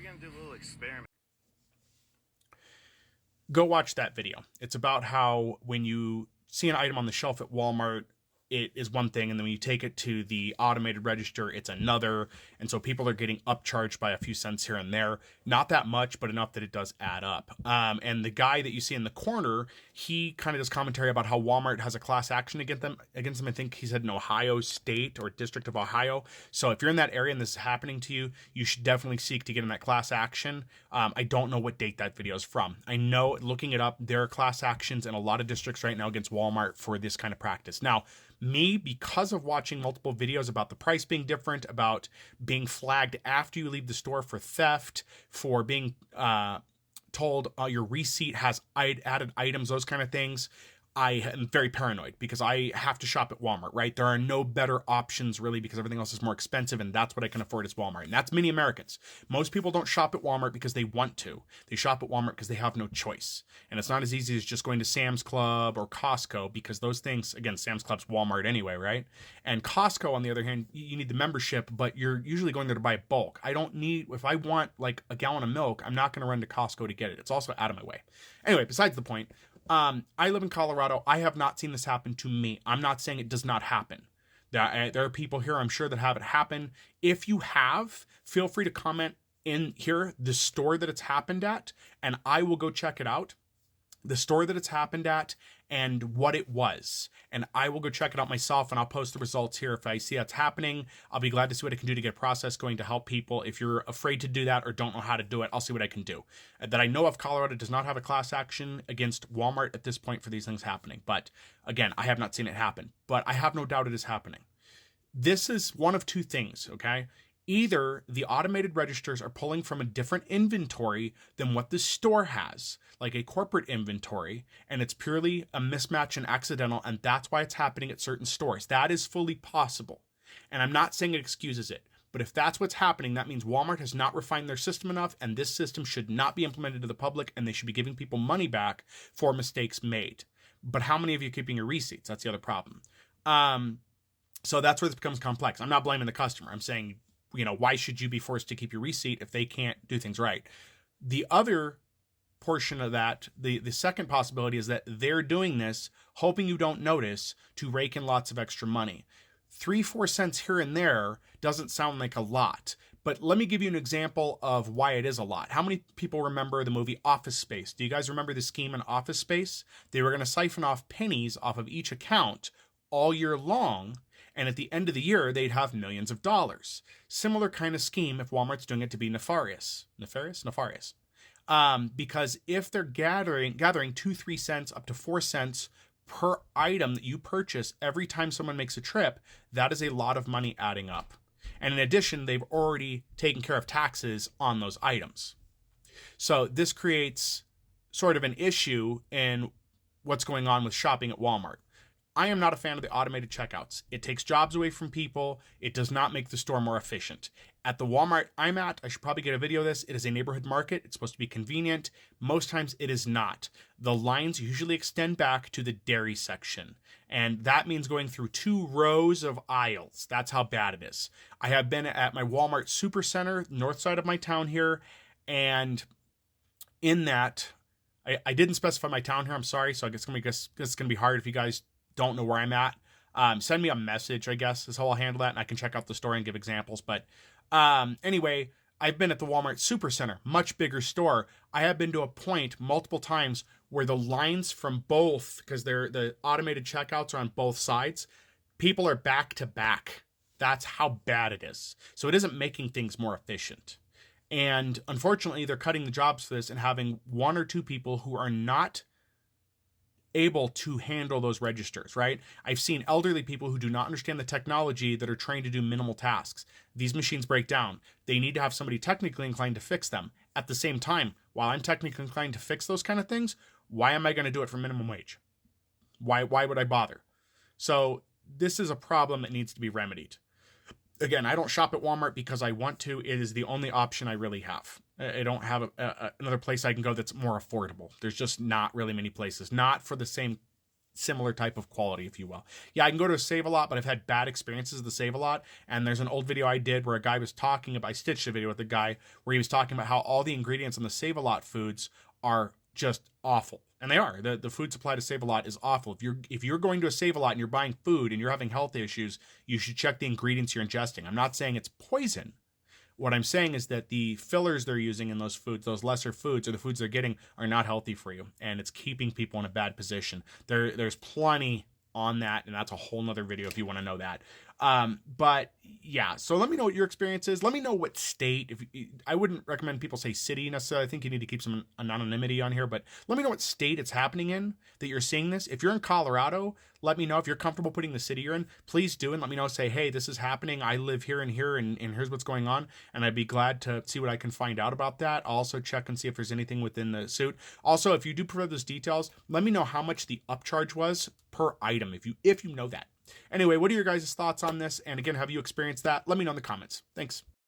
gonna do a little experiment. Go watch that video. It's about how when you see an item on the shelf at Walmart, it is one thing, and then when you take it to the automated register, it's another. And so people are getting upcharged by a few cents here and there. Not that much, but enough that it does add up. And the guy that you see in the corner, he kind of does commentary about how Walmart has a class action against them. I think he said in Ohio State or District of Ohio. So if you're in that area and this is happening to you, you should definitely seek to get in that class action. I don't know what date that video is from. I know, looking it up, there are class actions in a lot of districts right now against Walmart for this kind of practice. Now, me, because of watching multiple videos about the price being different, about being flagged after you leave the store for theft, for being told your receipt has added items, those kind of things, I am very paranoid because I have to shop at Walmart, right? There are no better options really because everything else is more expensive, and that's what I can afford is Walmart. And that's many Americans. Most people don't shop at Walmart because they want to. They shop at Walmart because they have no choice. And it's not as easy as just going to Sam's Club or Costco, because those things, again, Sam's Club's Walmart anyway, right? And Costco, on the other hand, you need the membership, but you're usually going there to buy bulk. I don't need, if I want like a gallon of milk, I'm not going to run to Costco to get it. It's also out of my way. Anyway, besides the point, I live in Colorado. I have not seen this happen to me. I'm not saying it does not happen. There are people here, I'm sure, that have it happen. If you have, feel free to comment in here the store that it's happened at, and I will go check it out. The store that it's happened at and what it was. And I will go check it out myself, and I'll post the results here. If I see that's happening, I'll be glad to see what I can do to get a process going to help people. If you're afraid to do that or don't know how to do it, I'll see what I can do. That I know of, Colorado does not have a class action against Walmart at this point for these things happening. But again, I have not seen it happen. But I have no doubt it is happening. This is one of two things, okay? Either the automated registers are pulling from a different inventory than what the store has, like a corporate inventory, and it's purely a mismatch and accidental, and that's why it's happening at certain stores. That is fully possible. And I'm not saying it excuses it, but if that's what's happening, that means Walmart has not refined their system enough, and this system should not be implemented to the public, and they should be giving people money back for mistakes made. But how many of you are keeping your receipts? That's the other problem. So that's where this becomes complex. I'm not blaming the customer. I'm saying, why should you be forced to keep your receipt if they can't do things right? The other portion of that, the second possibility, is that they're doing this hoping you don't notice to rake in lots of extra money. 3-4 cents here and there doesn't sound like a lot, but let me give you an example of why it is a lot. How many people remember the movie Office Space? Do you guys remember the scheme in Office Space? They were going to siphon off pennies off of each account all year long, and at the end of the year, they'd have millions of dollars. Similar kind of scheme if Walmart's doing it to be nefarious. Nefarious. Because if they're gathering 2-3 cents up to 4 cents per item that you purchase every time someone makes a trip, that is a lot of money adding up. And in addition, they've already taken care of taxes on those items. So this creates sort of an issue in what's going on with shopping at Walmart. I am not a fan of the automated checkouts. It takes jobs away from people. It does not make the store more efficient. At the Walmart I'm at, I should probably get a video of this. It is a neighborhood market. It's supposed to be convenient. Most times it is not. The lines usually extend back to the dairy section, and that means going through 2 rows of aisles. That's how bad it is. I have been at my Walmart Supercenter, north side of my town here, and in that, I didn't specify my town here. I'm sorry, so I guess it's gonna be hard if you guys don't know where I'm at. Send me a message, I guess, is how I'll handle that, and I can check out the store and give examples. But anyway, I've been at the Walmart Supercenter, much bigger store. I have been to a point multiple times where the lines from both, because the automated checkouts are on both sides, people are back to back. That's how bad it is. So it isn't making things more efficient. And unfortunately, they're cutting the jobs for this and having 1 or 2 people who are not able to handle those registers, right? I've seen elderly people who do not understand the technology that are trained to do minimal tasks. These machines break down. They need to have somebody technically inclined to fix them. At the same time, while I'm technically inclined to fix those kind of things, why am I going to do it for minimum wage? Why would I bother? So this is a problem that needs to be remedied. Again, I don't shop at Walmart because I want to. It is the only option I really have. I don't have another place I can go that's more affordable. There's just not really many places. Not for the same similar type of quality, if you will. Yeah, I can go to a Save-A-Lot, but I've had bad experiences with the Save-A-Lot. And there's an old video I did where a guy was talking about, I stitched a video with a guy where he was talking about how all the ingredients in the Save-A-Lot foods are just awful. And they are. The food supply to Save-A-Lot is awful. If you're going to a Save-A-Lot and you're buying food and you're having health issues, you should check the ingredients you're ingesting. I'm not saying it's poison. What I'm saying is that the fillers they're using in those foods, those lesser foods, or the foods they're getting, are not healthy for you, and it's keeping people in a bad position. There's plenty on that, and that's a whole nother video if you want to know that. But yeah, so let me know what your experience is. Let me know what state. I wouldn't recommend people say city necessarily. I think you need to keep some anonymity on here, but let me know what state it's happening in that you're seeing this. If you're in Colorado, let me know. If you're comfortable putting the city you're in, please do, and let me know. Say, hey, this is happening. I live here and here, and here's what's going on, and I'd be glad to see what I can find out about that. I'll also check and see if there's anything within the suit. Also, if you do provide those details, let me know how much the upcharge was per item, if you know that. Anyway, what are your guys' thoughts on this? And again, have you experienced that? Let me know in the comments. Thanks.